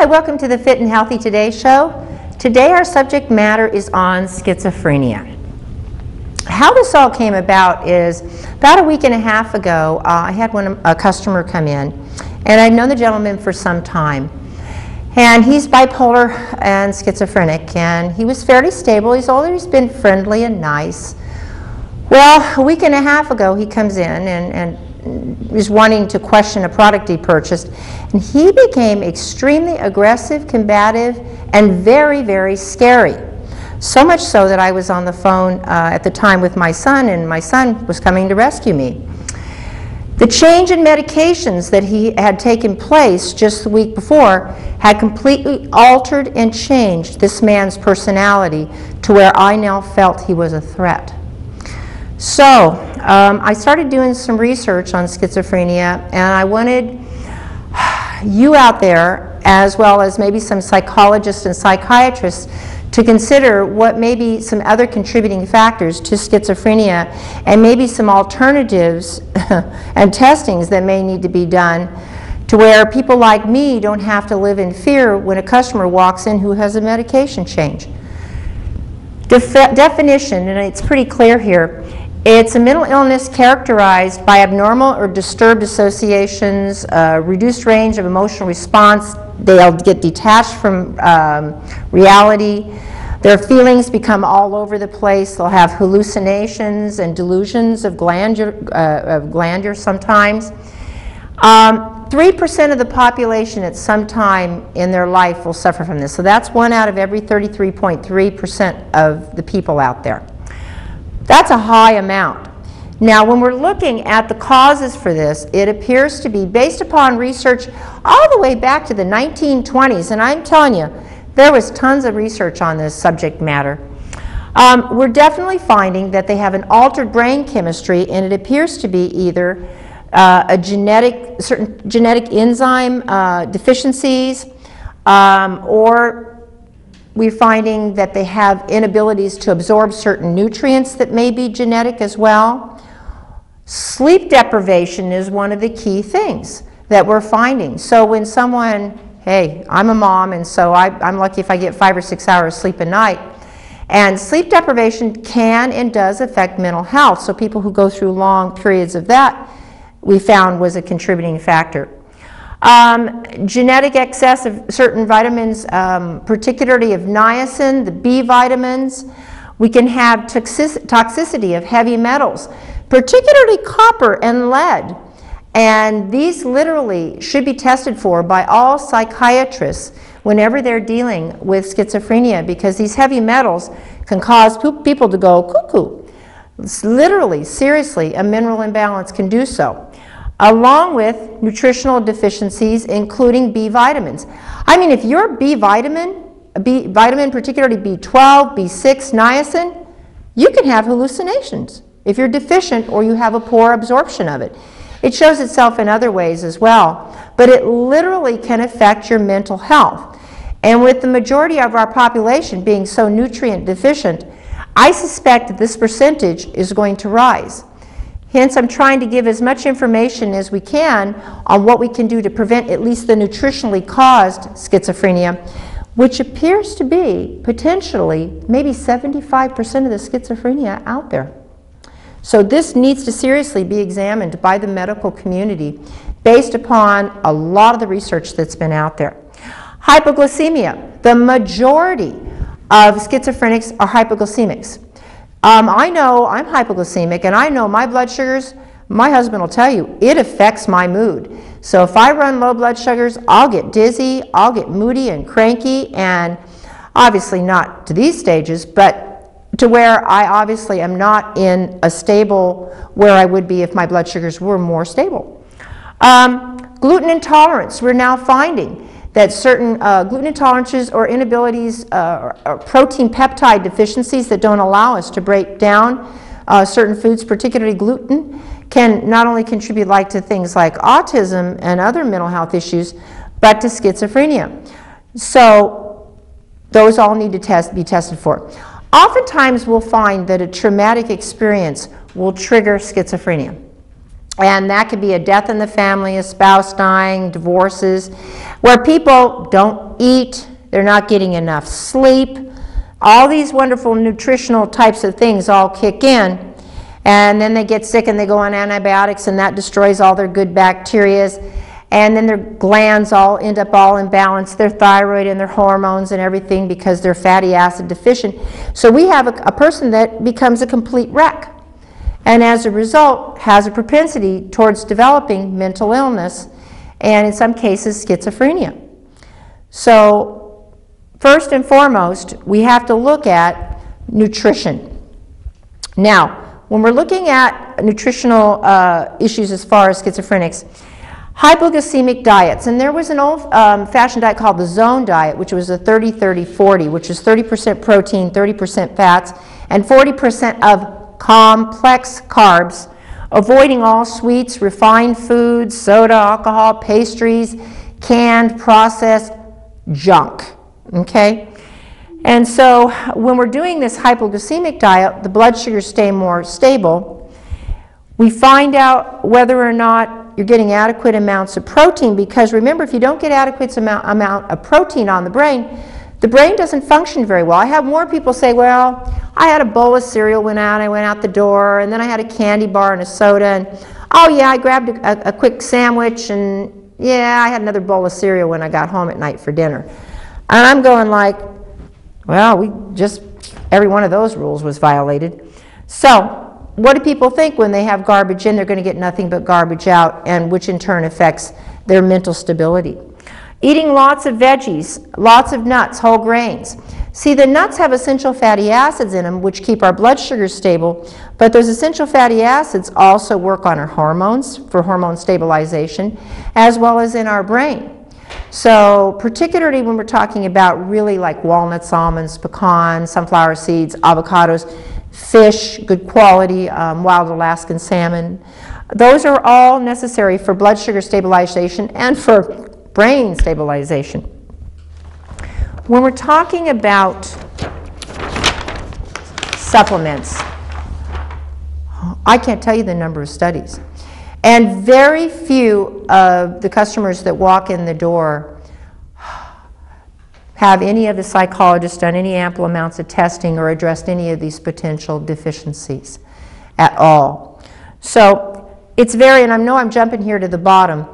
Hi, welcome to the Fit and Healthy Today show. Today our subject matter is on schizophrenia. How this all came about is about a week and a half ago, I had a customer come in, and I'd known the gentleman for some time. And he's bipolar and schizophrenic, and he was fairly stable. He's always been friendly and nice. Well, a week and a half ago, he comes in and is wanting to question a product he purchased, and he became extremely aggressive, combative, and very, very scary. So much so that I was on the phone at the time with my son, and my son was coming to rescue me. The change in medications that he had taken place just the week before had completely altered and changed this man's personality to where I now felt he was a threat. So I started doing some research on schizophrenia, and I wanted you out there, as well as maybe some psychologists and psychiatrists, to consider what may be some other contributing factors to schizophrenia, and maybe some alternatives and testings that may need to be done to where people like me don't have to live in fear when a customer walks in who has a medication change. Definition, and it's pretty clear here, it's a mental illness characterized by abnormal or disturbed associations, reduced range of emotional response. They'll get detached from reality. Their feelings become all over the place. They'll have hallucinations and delusions of grandeur sometimes. 3% of the population at some time in their life will suffer from this. So that's 1 out of every 33.3% of the people out there. That's a high amount. Now, when we're looking at the causes for this, it appears to be based upon research all the way back to the 1920s, and I'm telling you, there was tons of research on this subject matter. We're definitely finding that they have an altered brain chemistry, and it appears to be either certain genetic enzyme deficiencies, or we're finding that they have inabilities to absorb certain nutrients that may be genetic as well. Sleep deprivation is one of the key things that we're finding. So when someone, hey, I'm a mom, and so I'm lucky if I get 5 or 6 hours sleep a night. And sleep deprivation can and does affect mental health. So people who go through long periods of that, we found was a contributing factor. Genetic excess of certain vitamins, particularly of niacin, the B vitamins. We can have toxicity of heavy metals, particularly copper and lead. And these literally should be tested for by all psychiatrists whenever they're dealing with schizophrenia, because these heavy metals can cause people to go cuckoo. It's literally, seriously, a mineral imbalance can do so, along with nutritional deficiencies, including B vitamins. I mean, if you're B vitamin, particularly B12, B6, niacin, you can have hallucinations if you're deficient or you have a poor absorption of it. It shows itself in other ways as well, but it literally can affect your mental health. And with the majority of our population being so nutrient deficient, I suspect that this percentage is going to rise. Hence, I'm trying to give as much information as we can on what we can do to prevent at least the nutritionally caused schizophrenia, which appears to be potentially maybe 75% of the schizophrenia out there. So this needs to seriously be examined by the medical community based upon a lot of the research that's been out there. Hypoglycemia. The majority of schizophrenics are hypoglycemics. I know I'm hypoglycemic, and I know my blood sugars, my husband will tell you, it affects my mood. So if I run low blood sugars, I'll get dizzy, I'll get moody and cranky, and obviously not to these stages, but to where I obviously am not in a stable where I would be if my blood sugars were more stable. Gluten intolerance, we're now finding that certain gluten intolerances or inabilities or protein peptide deficiencies that don't allow us to break down certain foods, particularly gluten, can not only contribute to things like autism and other mental health issues, but to schizophrenia. So those all need to be tested for. Oftentimes we'll find that a traumatic experience will trigger schizophrenia. And that could be a death in the family, a spouse dying, divorces, where people don't eat, they're not getting enough sleep. All these wonderful nutritional types of things all kick in, and then they get sick and they go on antibiotics, and that destroys all their good bacteria, and then their glands all end up all imbalanced, their thyroid and their hormones and everything, because they're fatty acid deficient. So we have a person that becomes a complete wreck, and as a result has a propensity towards developing mental illness, and in some cases schizophrenia. So first and foremost, we have to look at nutrition. Now, when we're looking at nutritional issues as far as schizophrenics, hypoglycemic diets, and there was an old-fashioned diet called the zone diet, which was a 30-30-40, which is 30% protein, 30% fats, and 40% of complex carbs, avoiding all sweets, refined foods, soda, alcohol, pastries, canned, processed junk, okay? And so when we're doing this hypoglycemic diet, the blood sugars stay more stable. We find out whether or not you're getting adequate amounts of protein, because remember, if you don't get adequate amount of protein on the brain doesn't function very well. I have more people say, well, I had a bowl of cereal when I went out the door, and then I had a candy bar and a soda, and oh yeah, I grabbed a quick sandwich, and yeah, I had another bowl of cereal when I got home at night for dinner. And I'm going like, well, every one of those rules was violated. So what do people think when they have garbage in? They're going to get nothing but garbage out, and which in turn affects their mental stability. Eating lots of veggies, lots of nuts, whole grains. See, the nuts have essential fatty acids in them which keep our blood sugars stable, but those essential fatty acids also work on our hormones for hormone stabilization, as well as in our brain. So particularly when we're talking about really like walnuts, almonds, pecans, sunflower seeds, avocados, fish, good quality, wild Alaskan salmon, those are all necessary for blood sugar stabilization and for brain stabilization. When we're talking about supplements, I can't tell you the number of studies. And very few of the customers that walk in the door have any of the psychologists done any ample amounts of testing or addressed any of these potential deficiencies at all. So it's very, and I know I'm jumping here to the bottom,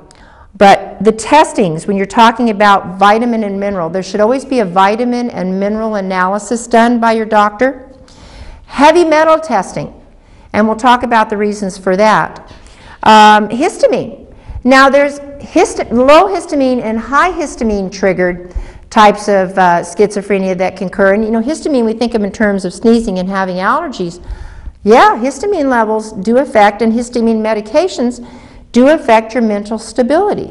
but the testings, when you're talking about vitamin and mineral, there should always be a vitamin and mineral analysis done by your doctor. Heavy metal testing, and we'll talk about the reasons for that. Histamine. Now there's low histamine and high histamine triggered types of schizophrenia that can occur. And you know, histamine we think of in terms of sneezing and having allergies. Yeah, histamine levels do affect, and histamine medications do affect your mental stability.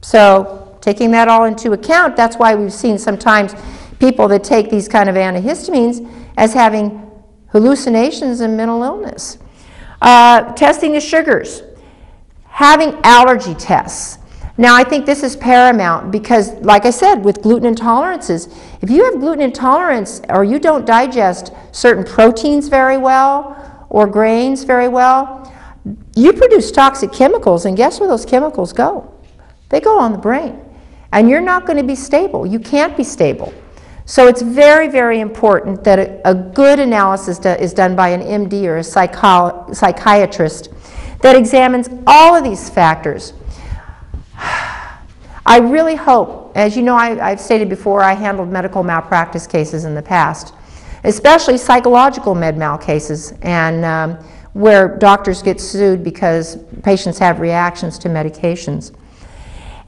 So taking that all into account, that's why we've seen sometimes people that take these kind of antihistamines as having hallucinations and mental illness. Testing the sugars. Having allergy tests. Now I think this is paramount because, like I said, with gluten intolerances, if you have gluten intolerance or you don't digest certain proteins very well or grains very well, you produce toxic chemicals, and guess where those chemicals go? They go on the brain. And you're not going to be stable. You can't be stable. So it's very, very important that a good analysis is done by an MD or a psychiatrist that examines all of these factors. I really hope, as you know, I've stated before, I handled medical malpractice cases in the past, especially psychological med mal cases, and where doctors get sued because patients have reactions to medications.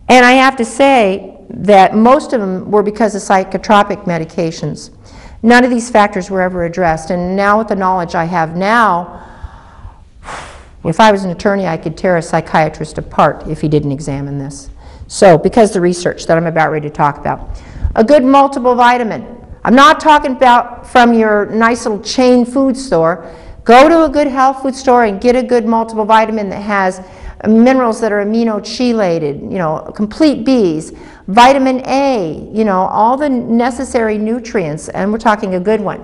And I have to say that most of them were because of psychotropic medications. None of these factors were ever addressed, and now with the knowledge I have now, if I was an attorney, I could tear a psychiatrist apart if he didn't examine this. So, because the research that I'm about ready to talk about. A good multiple vitamin. I'm not talking about from your nice little chain food store. Go to a good health food store and get a good multiple vitamin that has minerals that are amino-chelated, you know, complete Bs, vitamin A, you know, all the necessary nutrients, and we're talking a good one.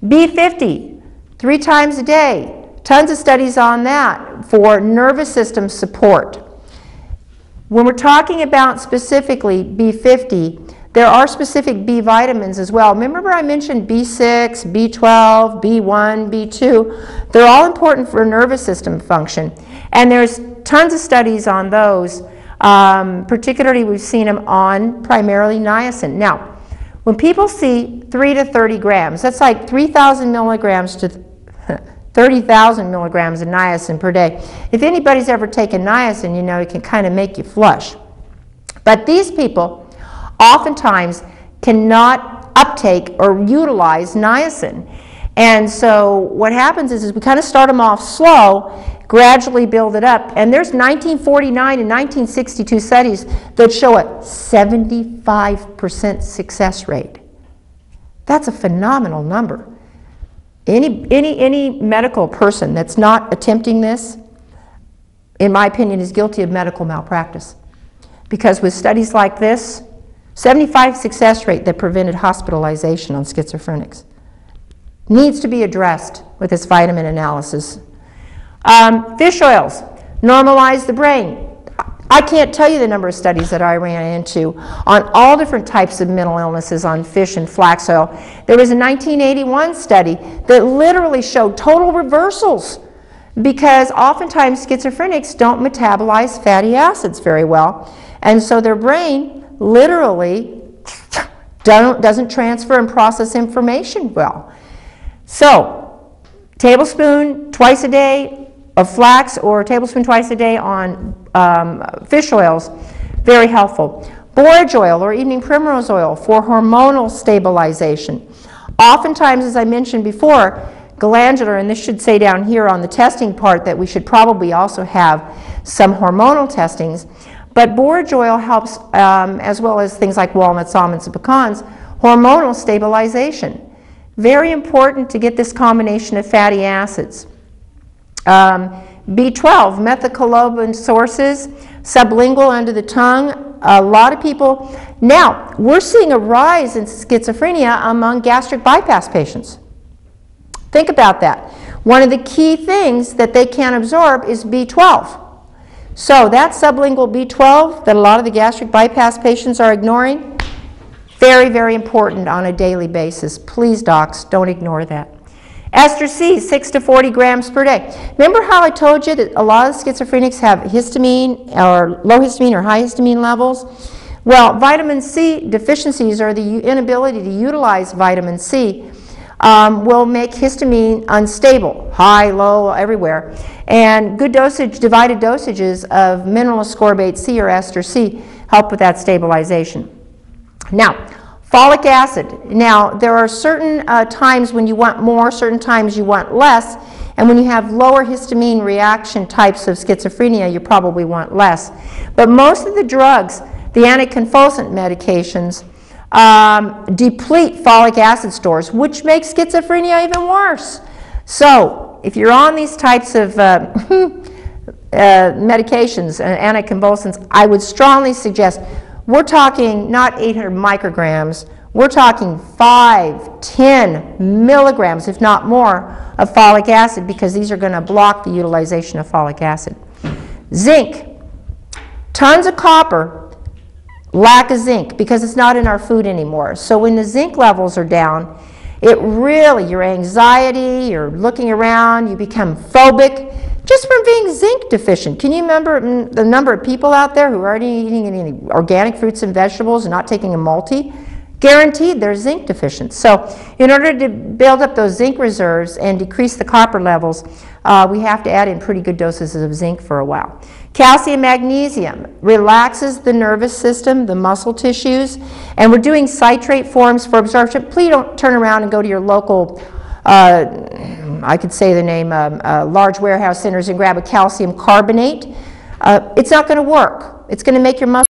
B50, 3 times a day. Tons of studies on that for nervous system support. When we're talking about specifically B50, there are specific B vitamins as well. Remember I mentioned B6, B12, B1, B2. They're all important for nervous system function. And there's tons of studies on those. Particularly we've seen them on primarily niacin. Now, when people see 3 to 30 grams, that's like 3,000 milligrams to 30,000 milligrams of niacin per day. If anybody's ever taken niacin, you know it can kind of make you flush. But these people oftentimes cannot uptake or utilize niacin. And so what happens is we kind of start them off slow, gradually build it up. And there's 1949 and 1962 studies that show a 75% success rate. That's a phenomenal number. Any medical person that's not attempting this, in my opinion, is guilty of medical malpractice. Because with studies like this, 75% success rate that prevented hospitalization on schizophrenics needs to be addressed with this vitamin analysis. Fish oils normalize the brain. I can't tell you the number of studies that I ran into on all different types of mental illnesses on fish and flax oil. There was a 1981 study that literally showed total reversals because oftentimes schizophrenics don't metabolize fatty acids very well. And so their brain literally doesn't transfer and process information well. So, tablespoon twice a day of flax or a tablespoon twice a day on fish oils, very helpful. Borage oil or evening primrose oil for hormonal stabilization. Oftentimes, as I mentioned before, glandular, and this should say down here on the testing part that we should probably also have some hormonal testings, but borage oil helps, as well as things like walnuts, almonds, and pecans, hormonal stabilization. Very important to get this combination of fatty acids. B12, methylcobalamin sources, sublingual under the tongue. A lot of people, now we're seeing a rise in schizophrenia among gastric bypass patients. Think about that. One of the key things that they can't absorb is B12. So that sublingual B12 that a lot of the gastric bypass patients are ignoring, very, very important on a daily basis. Please, docs, don't ignore that. Ester C, 6 to 40 grams per day. Remember how I told you that a lot of schizophrenics have histamine or low histamine or high histamine levels? Well, vitamin C deficiencies or the inability to utilize vitamin C will make histamine unstable, high, low, everywhere. And good dosage, divided dosages of mineral ascorbate C or ester C help with that stabilization. Now, folic acid. Now, there are certain times when you want more, certain times you want less, and when you have lower histamine reaction types of schizophrenia, you probably want less. But most of the drugs, the anticonvulsant medications, deplete folic acid stores, which makes schizophrenia even worse. So, if you're on these types of medications, anticonvulsants, I would strongly suggest, we're talking not 800 micrograms, we're talking 5, 10 milligrams, if not more, of folic acid because these are going to block the utilization of folic acid. Zinc, tons of copper, lack of zinc because it's not in our food anymore. So when the zinc levels are down, it really, your anxiety, you're looking around, you become phobic, just from being zinc deficient. Can you remember the number of people out there who aren't eating any organic fruits and vegetables and not taking a multi? Guaranteed they're zinc deficient. So in order to build up those zinc reserves and decrease the copper levels, we have to add in pretty good doses of zinc for a while. Calcium, magnesium relaxes the nervous system, the muscle tissues, and we're doing citrate forms for absorption. Please don't turn around and go to your local I could say the name, large warehouse centers and grab a calcium carbonate. It's not going to work. It's going to make your muscle